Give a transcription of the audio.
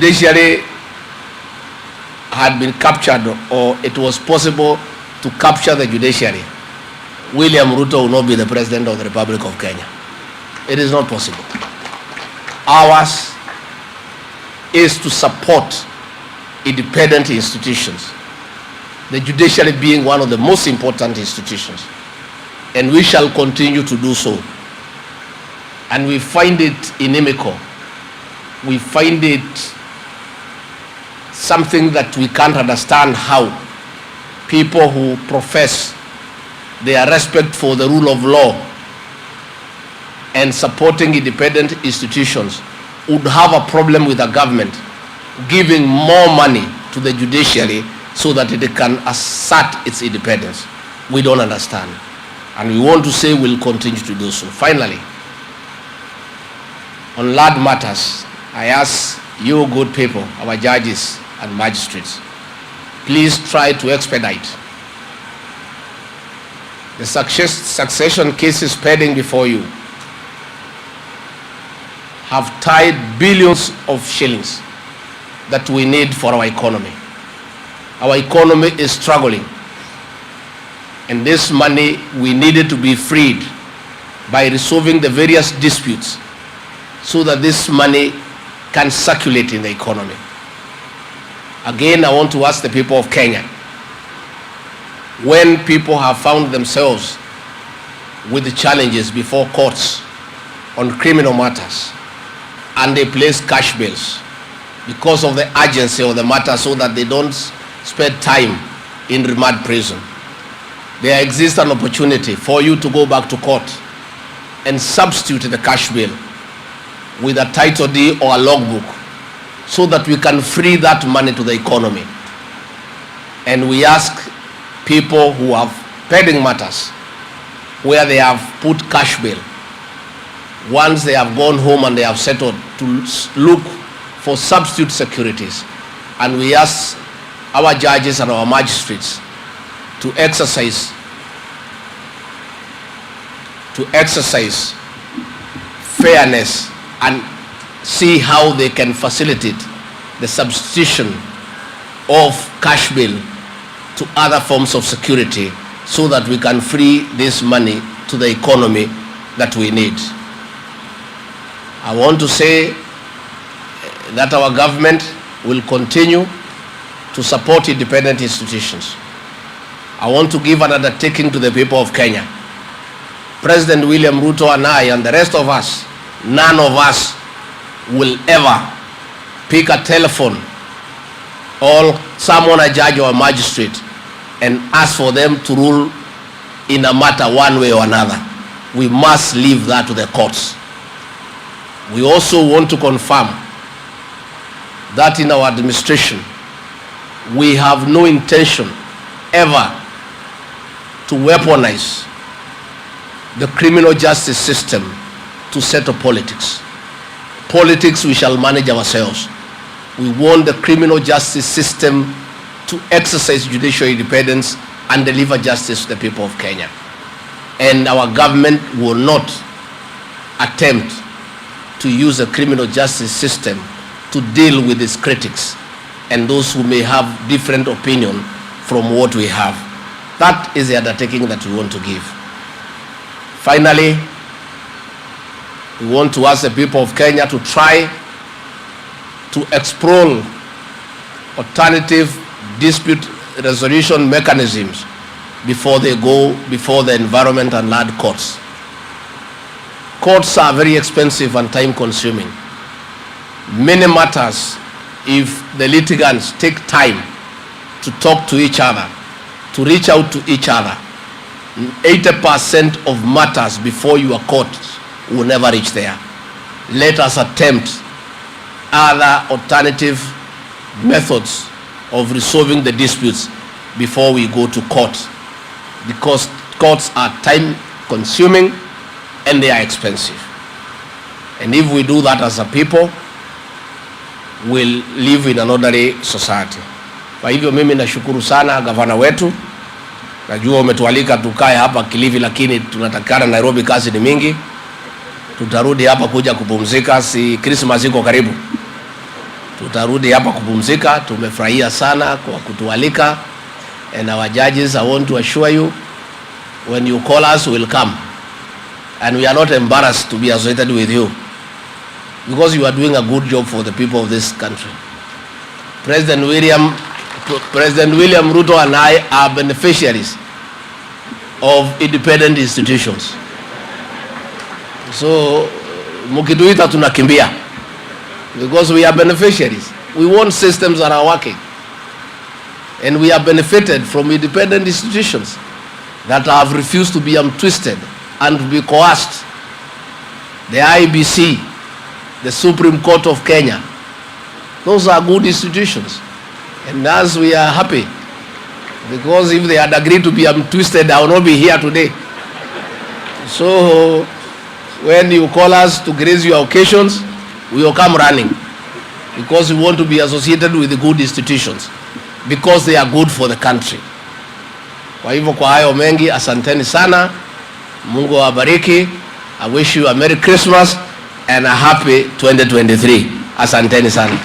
judiciary had been captured, or it was possible to capture the judiciary, William Ruto will not be the President of the Republic of Kenya. It is not possible. Ours is to support independent institutions, the judiciary being one of the most important institutions, and we shall continue to do so. And we find it inimical. We find it something that we can't understand, how people who profess their respect for the rule of law and supporting independent institutions would have a problem with the government giving more money to the judiciary so that it can assert its independence. We don't understand. And we want to say we'll continue to do so. Finally, on land matters, I ask you good people, our judges and magistrates, please try to expedite the succession cases pending before you. Have tied billions of shillings that we need for our economy. Our economy is struggling, and this money we needed to be freed by resolving the various disputes so that this money can circulate in the economy. Again, I want to ask the people of Kenya, when people have found themselves with the challenges before courts on criminal matters and they place cash bails because of the urgency of the matter so that they don't spend time in remand prison, there exists an opportunity for you to go back to court and substitute the cash bail with a title deed or a logbook so that we can free that money to the economy. And we ask people who have pending matters where they have put cash bail, once they have gone home and they have settled, to look for substitute securities. And we ask our judges and our magistrates to exercise fairness and see how they can facilitate the substitution of cash bail to other forms of security so that we can free this money to the economy that we need. I want to say that our government will continue to support independent institutions. I want to give an undertaking to the people of Kenya. President William Ruto and I and the rest of us, none of us will ever pick a telephone or summon a judge or a magistrate and ask for them to rule in a matter one way or another. We must leave that to the courts. We also want to confirm that in our administration, we have no intention ever to weaponize the criminal justice system to settle politics. Politics we shall manage ourselves. We want the criminal justice system to exercise judicial independence and deliver justice to the people of Kenya. And our government will not attempt to use the criminal justice system to deal with its critics and those who may have different opinion from what we have. That is the undertaking that we want to give. Finally, we want to ask the people of Kenya to try to explore alternative dispute resolution mechanisms before they go before the Environment and Land Courts. Courts are very expensive and time consuming. Many matters, if the litigants take time to talk to each other, to reach out to each other, 80% of matters before your court will never reach there. Let us attempt other alternative methods of resolving the disputes before we go to court, because courts are time consuming and they are expensive. And if we do that as a people, we'll live in an orderly society. Kwa hivyo mimi nashukuru sana gavana wetu. Najua umetualika tukae hapa Kilifi, lakini tunatakana Nairobi, kazi ni mingi. Tutarudi hapa kuja kupumzika, si Christmas iko karibu. tutarudi hapa kupumzika. Tumefurahia sana kwa kutualika, and our judges, I want to assure you, when you call us, we'll come, and we are not embarrassed to be associated with you, because you are doing a good job for the people of this country. President William Ruto and I are beneficiaries of independent institutions. So mukituita tunakimbia, because we are beneficiaries. We want systems that are working, and we are benefited from independent institutions that have refused to be twisted and to be coerced. The IBC, the Supreme Court of Kenya, those are good institutions, and as we are happy, because if they had agreed to be twisted, I would not be here today. So when you call us to grace your occasions, we will come running, because we want to be associated with the good institutions, because they are good for the country. Kwa hivyo kwa hayo mengi, asanteni sana. Mungu awabariki. I wish you a Merry Christmas and a happy 2023. Asanteni sana.